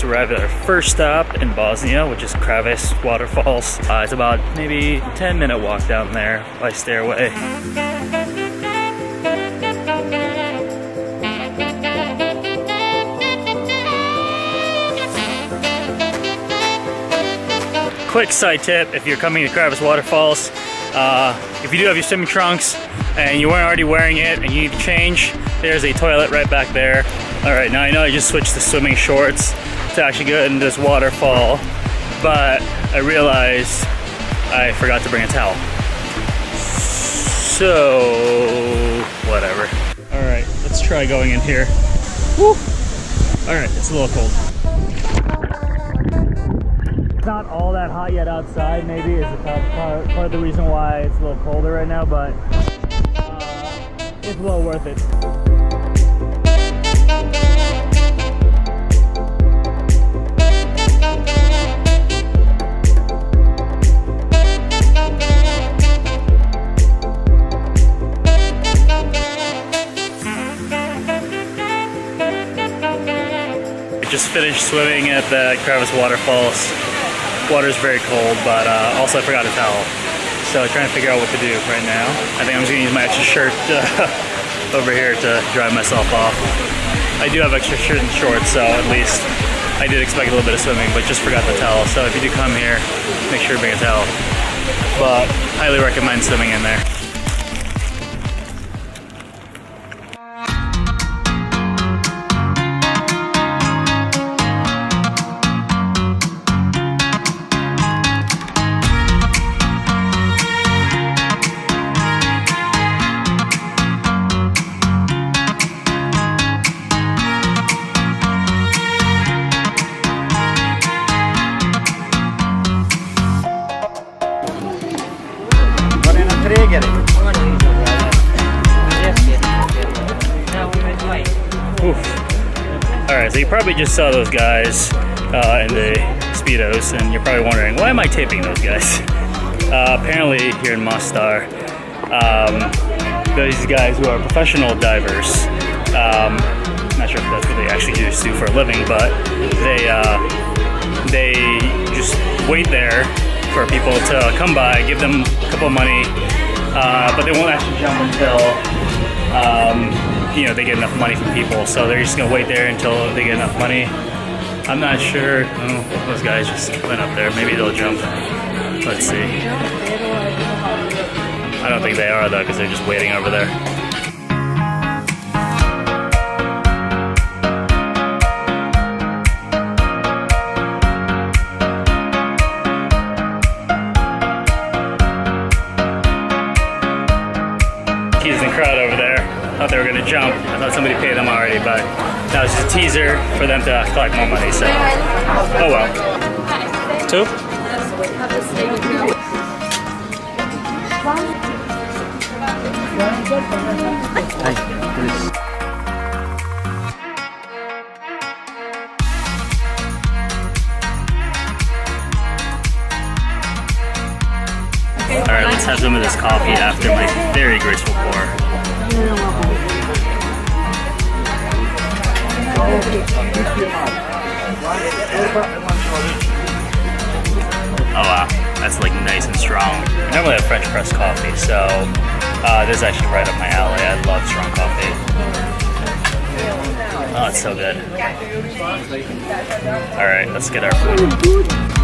arrived at our first stop in Bosnia, which is Kravice Waterfalls. It's about maybe 10-minute walk down there by stairway. Quick side tip, if you're coming to Kravice Waterfalls, if you do have your swimming trunks and you weren't already wearing it and you need to change, there's a toilet right back there. Alright, now I know I just switched to swimming shorts to actually go in this waterfall, but I realized I forgot to bring a towel. So, whatever. Alright, let's try going in here. Woo! Alright, it's a little cold. It's not all that hot yet outside, maybe is part of the reason why it's a little colder right now, but it's well worth it. Just finished swimming at the Kravice Waterfalls. Water's very cold, but also I forgot a towel. So I'm trying to figure out what to do right now. I think I'm just gonna use my extra shirt over here to dry myself off. I do have extra shirt and shorts, so at least I did expect a little bit of swimming, but just forgot the towel. So if you do come here, make sure to bring a towel. But highly recommend swimming in there. Alright, so you probably just saw those guys in the Speedos, and you're probably wondering, why am I taping those guys? Apparently, here in Mostar, these guys who are professional divers, not sure if that's what they actually do for a living, but they just wait there for people to come by, give them a couple of money, but they won't actually jump until you know, they get enough money from people. So they're just gonna wait there until they get enough money. I'm not sure. Oh, those guys just went up there. Maybe they'll jump. Let's see. I don't think they are though, because they're just waiting over there. Teasing the crowd over there. I thought they were gonna jump. I thought somebody paid them already, but that was just a teaser for them to collect more money, so. Oh well. Two? Alright, let's have some of this coffee after my very graceful pour. Oh wow, that's like nice and strong. I normally have French press coffee, so this is actually right up my alley. I love strong coffee. Oh, it's so good. Alright, let's get our food.